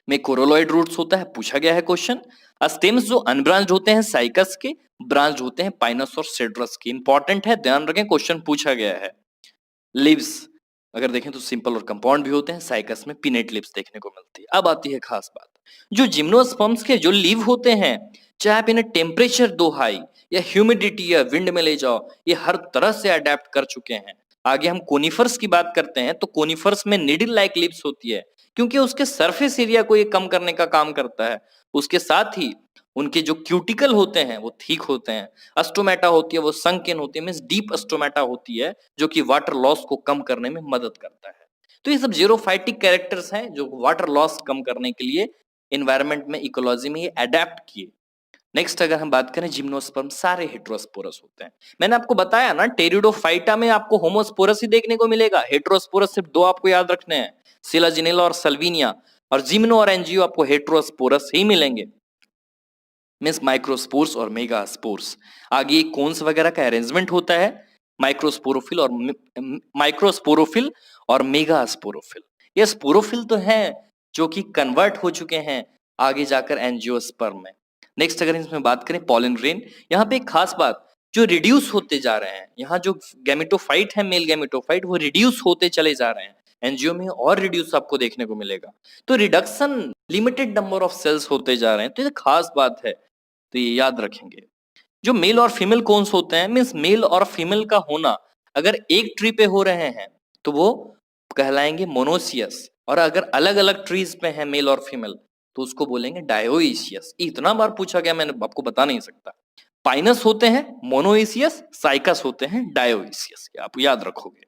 में कोरोलॉइड रूट्स होता है, पूछा गया है क्वेश्चन। स्टेम्स जो अनब्रांच्ड होते हैं साइकस के, ब्रांच होते हैं पाइनस और सेड्रस के। इंपॉर्टेंट है, ध्यान रखें, क्वेश्चन पूछा गया है। लिव्स अगर देखें तो सिंपल और कंपाउंड भी होते हैं, साइकस में पिनेट लिव्स देखने को मिलती है। अब आती है खास बात, जो जिम्नोस्पर्म्स के जो लीव होते हैं, चाहे आप इन्हें टेम्परेचर दो हाई या ह्यूमिडिटी या विंड में ले जाओ, ये हर तरह से अडेप्ट कर चुके हैं। आगे हम कोनिफर्स की बात करते हैं तो कोनिफर्स में निडल लाइक लीव्स होती है, क्योंकि उसके सरफेस एरिया को ये कम करने का काम करता है। उसके साथ ही उनके जो क्यूटिकल होते हैं वो थिक होते हैं। अस्टोमेटा होती है वो संकिन होती है, मींस डीप अस्टोमेटा होती है, जो कि वाटर लॉस को कम करने में मदद करता है। तो ये सब जीरोफाइटिक कैरेक्टर्स हैं जो वाटर लॉस कम करने के लिए एनवायरनमेंट में, इकोलॉजी में ये अडेप्ट किए। नेक्स्ट अगर हम बात करें, जिम्नोस्पर्म सारे हेट्रोस्पोरस होते हैं। मैंने आपको बताया ना, टेरिडोफाइटा में आपको होमोस्पोरस ही देखने को मिलेगा। हेट्रोस्पोरस सिर्फ दो आपको याद रखने हैं, सिलाजिनेला और सल्विनिया। और जिम्नो और एंजियो आपको हेट्रोस्पोरस ही मिलेंगे, मीन्स माइक्रोस्पोर्स और मेगास्पोर्स। आगे कोन्स वगैरह का अरेंजमेंट होता है, माइक्रोस्पोरोफिल और मेगास्पोरोफिल। ये स्पोरोफिल तो हैं जो कि कन्वर्ट हो चुके हैं आगे जाकर एंजियोस्पर्म में। नेक्स्ट अगर इसमें बात करें, पॉलन ग्रेन, यहाँ पे एक खास बात, जो रिड्यूस होते जा रहे हैं, यहाँ जो गैमेटोफाइट है, मेल गैमेटोफाइट, वो रिड्यूस होते चले जा रहे हैं। एंजियो में और रिड्यूस आपको देखने को मिलेगा। तो reduction, limited number of cells होते जा रहे हैं, तो ये खास बात है, तो ये याद रखेंगे। जो मेल और फीमेल कोन्स होते हैं, मीन्स मेल और फीमेल का होना अगर एक ट्री पे हो रहे हैं तो वो कहलाएंगे मोनोसियस, और अगर अलग अलग ट्रीज पे हैं मेल और फीमेल तो उसको बोलेंगे डायोइसियस। इतना बार पूछा गया, मैंने आपको बता नहीं सकता। पाइनस होते हैं मोनोइसियस, साइकस होते हैं डायोइसियस, आप याद रखोगे।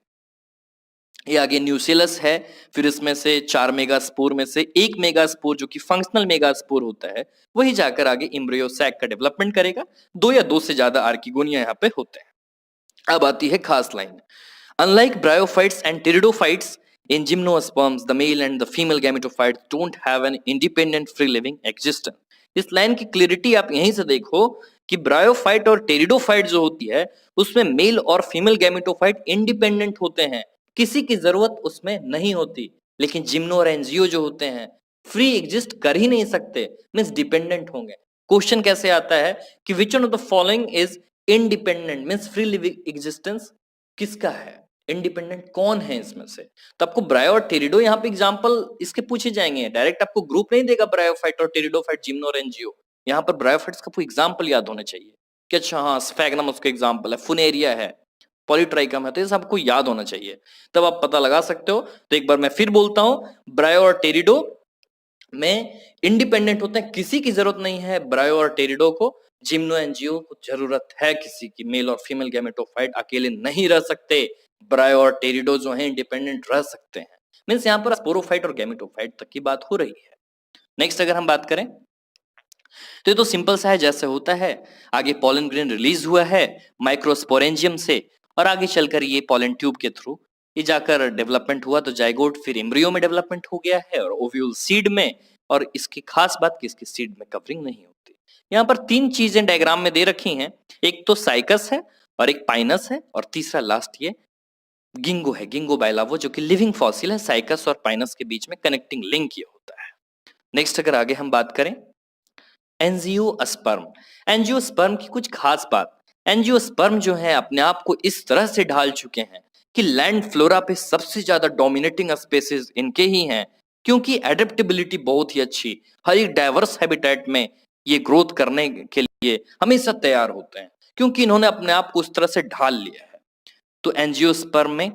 ये आगे न्यूसेलस है, फिर इसमें से 4 मेगास्पोर में से एक मेगास्पोर जो कि फंक्शनल मेगास्पोर होता है, वही जाकर आगे एम्ब्रियो सैक का डेवलपमेंट करेगा। दो या दो से ज्यादा आर्किगोनिया यहाँ पे होते हैं। अब आती है खास line, unlike bryophytes and pteridophytes, in gymnosperms the male and the female gametophytes don't have an independent free living existence। इस लाइन की क्लियरिटी आप यहीं से देखो कि ब्रायोफाइट और टेरिडोफाइट जो होती है उसमें मेल और फीमेल गैमेटोफाइट इंडिपेंडेंट होते हैं, किसी की जरूरत उसमें नहीं होती। लेकिन जिम्नो और एंजियो जो होते हैं फ्री एग्जिस्ट कर ही नहीं सकते, मींस डिपेंडेंट होंगे। क्वेश्चन कैसे आता है कि which one of the following is independent, means free living existence किसका है, इंडिपेंडेंट कौन है इसमें से। तो आपको ब्रायो और टेरिडो यहाँ पे एग्जांपल इसके पूछे जाएंगे, डायरेक्ट आपको ग्रुप नहीं देगा ब्रायोफाइट और टेरिडोफाइट, जिम्नो और एंजियो। यहाँ पर ब्रायोफाइट्स का एग्जांपल याद होना चाहिए कि अच्छा हाँ स्फैग्नम उसका एग्जांपल है, फुनेरिया है, पॉलीट्राइकम है, तो ये सबको याद होना चाहिए, तब आप पता लगा सकते हो। तो एक बार मैं फिर बोलता हूँ, ब्रायो और टेरिडो में इंडिपेंडेंट होते हैं, किसी की जरूरत नहीं है ब्रायो और टेरिडो को। जिम्नो एंजियो को जरूरत है किसी की, मेल और फीमेल गैमेटोफाइट अकेले नहीं रह सकते, ब्रायो और टेरिडो जो है इंडिपेंडेंट रह सकते हैं। मीन्स यहाँ पर स्पोरोफाइट और गैमेटोफाइट तक की बात हो रही है। नेक्स्ट अगर हम बात करें तो ये तो सिंपल सा है, जैसे होता है आगे पॉलन ग्रेन रिलीज हुआ है माइक्रोस्पोरेंजियम से, और आगे चलकर ये पॉलन ट्यूब के थ्रू ये जाकर डेवलपमेंट हुआ, तो जाइगोट फिर एम्ब्रियो में डेवलपमेंट हो गया है और ओव्यूल सीड में। और इसकी खास बात कि इसकी सीड में कवरिंग नहीं होती। यहाँ पर तीन चीजें डायग्राम में दे रखी हैं, एक तो साइकस है और एक पाइनस है और तीसरा लास्ट ये गिंगो है, गिंगो बाइलावो, जो कि लिविंग फॉसिल है। साइकस और पाइनस के बीच में कनेक्टिंग लिंक ये होता है। नेक्स्ट अगर आगे हम बात करें एंजियोस्पर्म, एंजियोस्पर्म की कुछ खास बात, एंजियोस्पर्म जो है अपने आप को इस तरह से ढाल चुके हैं कि लैंड फ्लोरा पे सबसे ज्यादा डोमिनेटिंग स्पेसीज इनके ही हैं, क्योंकि एडेप्टेबिलिटी बहुत ही अच्छी, हर एक डाइवर्स हैबिटेट में ये ग्रोथ करने के लिए हमेशा तैयार होते हैं, क्योंकि इन्होंने अपने आप को उस तरह से ढाल लिया है। तो एंजियोस्पर्म में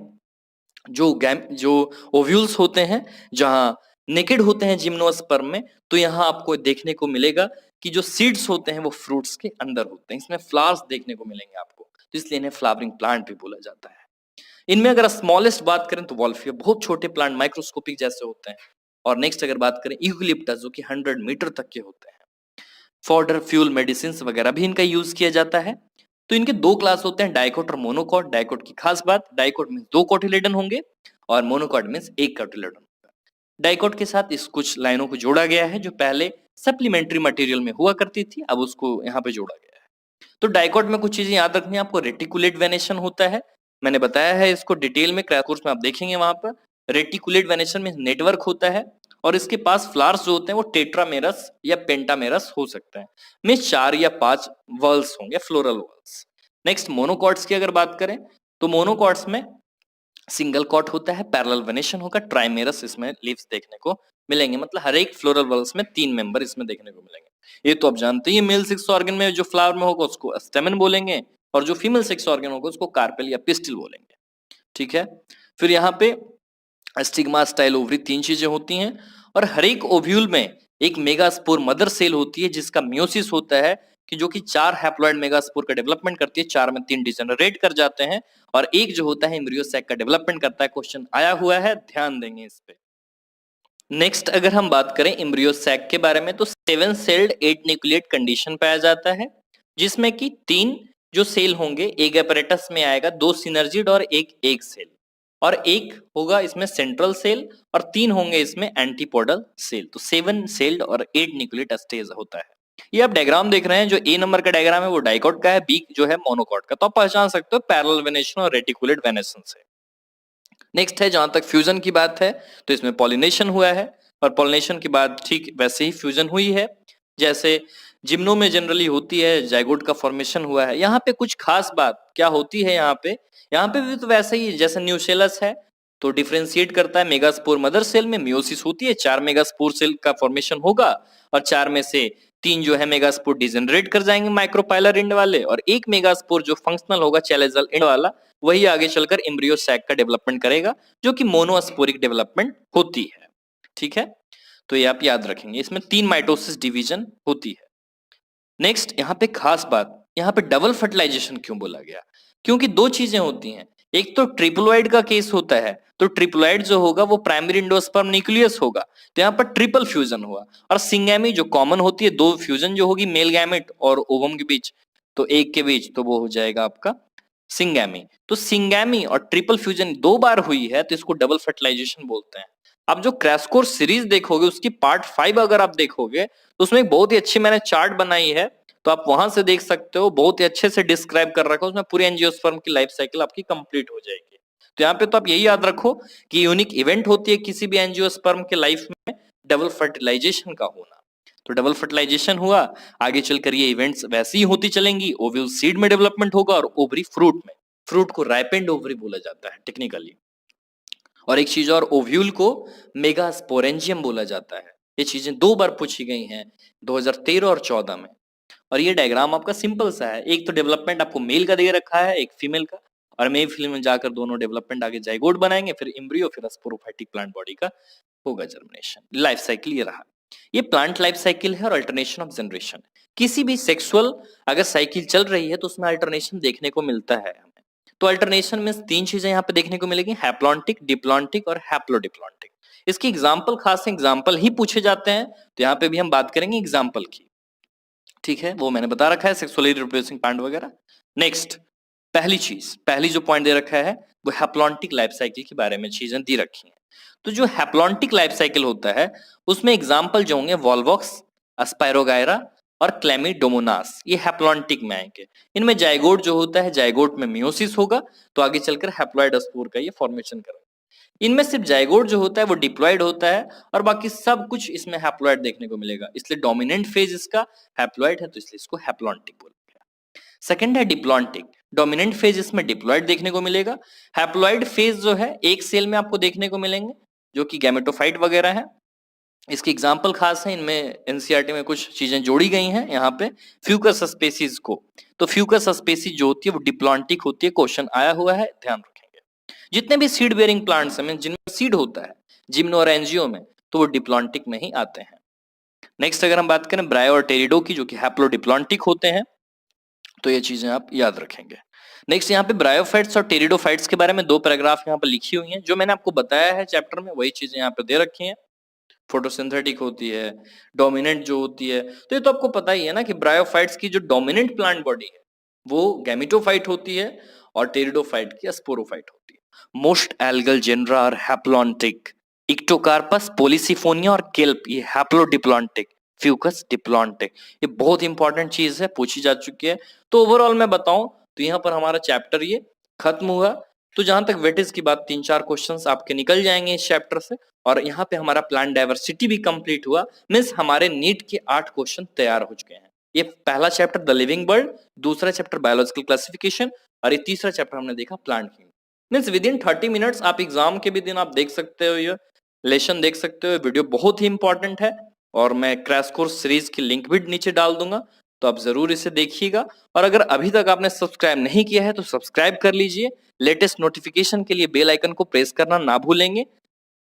जो ओव्यूल्स होते हैं, जहां नेकेड होते हैं जिम्नोस्पर्म में, तो यहाँ आपको देखने को मिलेगा कि जो सीड्स होते हैं वो फ्रूट्स के अंदर होते हैं, इसमें फ्लावर्स देखने को मिलेंगे आपको, तो इसलिए इन्हें फ्लावरिंग प्लांट भी बोला जाता है। इनमें अगर स्मॉलेस्ट बात करें तो वॉल्फिया, बहुत छोटे प्लांट माइक्रोस्कोपिक जैसे होते हैं। और नेक्स्ट अगर बात करें यूकलिप्टस, जो कि 100 मीटर तक के होते हैं। फॉडर फ्यूल मेडिसिन वगैरह भी इनका यूज किया जाता है। तो इनके दो क्लास होते हैं, डाइकोट और मोनोकॉट। डाइकोट की खास बात, डाइकोट में 2 कोटिलेडन होंगे और मोनोकॉट में 1 कोटिलेडन होगा। डाइकोट के साथ इस कुछ लाइनों को जोड़ा गया है जो पहले सप्लीमेंट्री मटेरियल में हुआ करती थी, अब उसको यहाँ पे जोड़ा गया है। तो डाइकोट में कुछ चीजें याद रखनी है आपको, रेटिकुलेट वेनेशन होता है, मैंने बताया है इसको डिटेल में, क्रैश कोर्स में आप देखेंगे वहां पर। रेटिकुलेट वेनेशन में नेटवर्क होता है और इसके पास फ्लावर्स जो होते हैं वो टेट्रामेरस या पेंटामेरस हो सकता है, में 4 या 5 वर्ल्स होंगे, फ्लोरल वर्ल्स। नेक्स्ट मोनोकॉट्स की अगर बात करें तो मोनोकॉट्स में सिंगल कॉट होता है, पैरेलल वेनेशन होगा, ट्राइमेरस इसमें लीव्स देखने को मिलेंगे, मतलब हर एक फ्लोरल वर्ल्स में 3 मेंबर इसमें देखने को मिलेंगे। ये तो आप जानते ही, मेल सेक्स ऑर्गन में जो फ्लावर में होगा उसको स्टेमन बोलेंगे और जो फीमेल सेक्स ऑर्गन होगा उसको कार्पेल या पिस्टिल बोलेंगे। ठीक है, फिर यहाँ पे स्टिग्मा, स्टाइल, ओवरी 3 चीजें होती हैं और हर एक ओव्यूल में एक मेगास्पोर मदर सेल होती है जिसका मियोसिस होता है, कि जो कि 4 हैप्लॉइड मेगास्पोर का डेवलपमेंट करती है, 4 में 3 डिजेनरेट कर जाते हैं और एक जो होता है एम्ब्रियो सैक का डेवलपमेंट करता है। क्वेश्चन आया हुआ है, ध्यान देंगे इस पे। नेक्स्ट अगर हम बात करें एम्ब्रियो सैक के बारे में तो 7 सेल्ड 8 न्यूक्लिएट कंडीशन पाया जाता है, जिसमें कि 3 जो सेल होंगे, एक एपरेटस में आएगा, 2 सिनर्जिड और एक एग सेल, और एक होगा इसमें सेंट्रल सेल और 3 होंगे इसमें एंटीपोडल सेल। तो 7 सेल्ड और 8 न्यूक्लिएट स्टेज होता है। ये आप डायग्राम देख रहे हैं, जो ए नंबर का डायग्राम है वो डाइकोट का है, बी जो है मोनोकॉट का, तो आप पहचान सकते हो पैरेलल वेनेशन और रेटिकुलेट वेनेशन से। नेक्स्ट है, जहां तक फ्यूजन की बात है तो इसमें पॉलिनेशन हुआ है और पॉलिनेशन के बाद ठीक वैसे ही फ्यूजन हुई है जैसे जिम्नो में जनरली होती है, जाइगोट का फॉर्मेशन हुआ है। यहाँ पे कुछ खास बात क्या होती है, यहाँ पे भी तो वैसे ही जैसे न्यूसेलस है तो डिफरेंशिएट करता है, मेगास्पोर मदर सेल में मियोसिस होती है, 4 मेगास्पोर सेल का फॉर्मेशन होगा और 4 में से 3 जो है मेगास्पोर डिजेनरेट कर जाएंगे माइक्रोपाइलर इंड वाले, और एक मेगास्पोर जो फंक्शनल होगा चैलेजल इंड वाला, वही आगे चलकर एम्ब्रियो सैक का डेवलपमेंट करेगा, जो कि मोनोस्पोरिक डेवलपमेंट होती है। ठीक है, तो ये आप याद रखेंगे, इसमें 3 माइटोसिस डिवीजन होती है। नेक्स्ट यहाँ पे खास बात, यहाँ पे डबल फर्टिलाइजेशन क्यों बोला गया, क्योंकि 2 चीजें होती हैं, एक तो ट्रिप्लोइड का केस होता है, तो ट्रिप्लोइड जो होगा वो प्राइमरी इंडोस्पर्म न्यूक्लियस होगा, तो यहाँ पर ट्रिपल फ्यूजन हुआ। और सिंगैमी जो कॉमन होती है, 2 फ्यूजन जो होगी मेल गैमेट और ओवम के बीच, तो एक के बीच, तो वो हो जाएगा आपका सिंगैमी। तो सिंगैमी और ट्रिपल फ्यूजन 2 बार हुई है तो इसको डबल फर्टिलाइजेशन बोलते हैं। अब जो क्रैश कोर्स सीरीज देखोगे उसकी पार्ट 5 अगर आप देखोगे तो उसमें बहुत ही अच्छी मैंने चार्ट बनाई है, तो आप वहां से देख सकते हो, बहुत ही अच्छे से डिस्क्राइब कर रखा है उसमें, पूरी एंजियोस्पर्म की लाइफ साइकिल आपकी कंप्लीट हो जाएगी। तो यहाँ पे तो आप यही याद रखो कि यूनिक इवेंट होती है किसी भी एंजियोस्पर्म के लाइफ में डबल फर्टिलाइजेशन का होना। तो डबल फर्टिलाइजेशन हुआ, आगे चलकर ये इवेंट्स वैसे ही होती चलेंगी, ओव्यूल सीड में डेवलपमेंट होगा और ओवरी फ्रूट में, फ्रूट को राइपेंड ओवरी बोला जाता है टेक्निकली। और एक चीज और, ओव्यूल को मेगास्पोरेंजियम बोला जाता है। ये चीजें 2 बार पूछी गई हैं, 2013 और 14 में। और ये डायग्राम आपका सिंपल सा है, एक तो डेवलपमेंट आपको मेल का दे रखा है, एक फीमेल का, और मेल फीमेल में जाकर दोनों डेवलपमेंट आगे जाइगोट बनाएंगे, फिर एम्ब्रियो, फिर स्पोरोफाइटिक प्लांट बॉडी का होगा जर्मिनेशन। लाइफ साइकिल ये रहा, ये प्लांट लाइफ साइकिल है और अल्टरनेशन ऑफ जनरेशन। किसी भी सेक्सुअल अगर साइकिल चल रही है तो उसमें अल्टरनेशन देखने को मिलता है हमें। तो अल्टरनेशन में 3 चीजें यहाँ पे देखने को मिलेगी, हैप्लॉन्टिक, डिप्लॉन्टिक और हैप्लोडिप्लॉन्टिक। इसकी एग्जाम्पल, खास एग्जाम्पल ही पूछे जाते हैं, तो यहाँ पे भी हम बात करेंगे एग्जाम्पल की, ठीक है, वो मैंने बता रखा है, सेक्सुअली रिप्रोड्यूसिंग प्लांट वगैरह। नेक्स्ट, पहली जो पॉइंट दे रखा है वो हैप्लॉन्टिक लाइफ साइकिल के बारे में चीजें दी रखी हैं। तो जो हैप्लॉन्टिक लाइफ साइकिल होता है उसमें एग्जाम्पल जो होंगे वॉल्वॉक्स, अस्पायरोगायरा और क्लेमिडोमोनास, ये हैप्लॉन्टिक में आएंगे। इनमें जाइगोट जो होता है, जाइगोट में मियोसिस होगा, तो आगे चलकर हैप्लॉइड स्पोर का ये फॉर्मेशन करेगा। इनमें सिर्फ जाइगोट जो होता है वो डिप्लॉइड होता है और बाकी सब कुछ इसमें हैप्लॉइड देखने को मिलेगा, इसलिए डोमिनेंट फेज इसका हैप्लॉइड है, तो इसलिए इसको हैप्लॉन्टिक बोला गया। सेकंड है डिप्लॉन्टिक, डोमिनेंट फेज इसमें डिप्लॉइड देखने को मिलेगा। हैप्लॉइड फेज जो है एक सेल में आपको देखने को मिलेंगे, जो कि गैमेटोफाइट वगैरह है। इसकी एग्जाम्पल खास है, इनमें एनसीईआरटी में कुछ चीजें जोड़ी गई हैं यहाँ पे, फ्यूकस स्पेसीज को। तो फ्यूकस स्पेसीज जो होती है वो डिप्लॉन्टिक होती है, क्वेश्चन आया हुआ है, ध्यान रखेंगे। जितने भी सीड बेयरिंग प्लांट्स हैं जिनमें सीड होता है, जिम्नो और एंजियो में, तो वो डिप्लॉन्टिक में ही आते हैं। नेक्स्ट अगर हम बात करें ब्रायो और टेरिडो की, जो कि हैप्लोडिप्लॉन्टिक होते हैं, तो ये चीजें आप याद रखेंगे। नेक्स्ट यहाँ पे ब्रायोफाइट्स और टेरिडोफाइट्स के बारे में 2 पैराग्राफ यहाँ पे लिखी हुई हैं, जो मैंने आपको बताया है चैप्टर में, वही चीजें यहाँ पे दे रखी हैं। फोटोसिंथेटिक होती है, डोमिनेंट जो होती है, तो ये तो आपको पता ही है ना कि ब्रायोफाइट्स की जो डोमिनेंट प्लांट बॉडी है वो गैमेटोफाइट होती है और टेरिडोफाइट की स्पोरोफाइट होती है। Most algal genera are haplontic, Ectocarpus, Polysiphonia और केल्प ये हैप्लोडिप्लॉन्टिक, फ्यूकस डिप्लॉन्टिक। ये बहुत इंपॉर्टेंट चीज है, पूछी जा चुकी है। तो ओवरऑल मैं बताऊं तो यहाँ पर हमारा चैप्टर ये खत्म हुआ। तो जहां तक वेटेज की बात, 3-4 क्वेश्चंस आपके निकल जाएंगे इस चैप्टर से, और यहाँ पे हमारा प्लांट डाइवर्सिटी भी कंप्लीट हुआ, मीन्स हमारे नीट के 8 क्वेश्चन तैयार हो चुके हैं। ये पहला चैप्टर द लिविंग वर्ल्ड, दूसरा चैप्टर बायोलॉजिकल क्लासिफिकेशन, और ये तीसरा चैप्टर हमने देखा plant kingdom. Means with in 30 minutes आप एग्जाम के भी दिन आप देख सकते हो, ये लेसन देख सकते हो। वीडियो बहुत ही इंपॉर्टेंट है और मैं क्रैश कोर्स सीरीज की लिंक भी नीचे डाल दूंगा, तो आप जरूर इसे देखिएगा। और अगर अभी तक आपने सब्सक्राइब नहीं किया है तो सब्सक्राइब कर लीजिए। लेटेस्ट नोटिफिकेशन के लिए बेल आइकन को प्रेस करना ना भूलेंगे।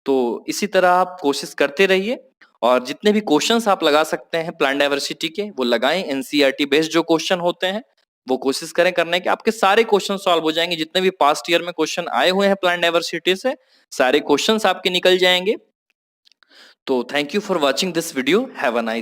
तो इसी तरह आप कोशिश करते रहिए, और जितने भी क्वेश्चंस आप लगा सकते हैं प्लांट डाइवर्सिटी के वो लगाएं। एनसीईआरटी बेस्ड जो क्वेश्चन होते हैं वो कोशिश करें करने के, आपके सारे क्वेश्चन सॉल्व हो जाएंगे। जितने भी पास्ट ईयर में क्वेश्चन आए हुए हैं प्लांट डाइवर्सिटी से, सारे क्वेश्चंस आपके निकल जाएंगे। तो thank you for watching this video, have a nice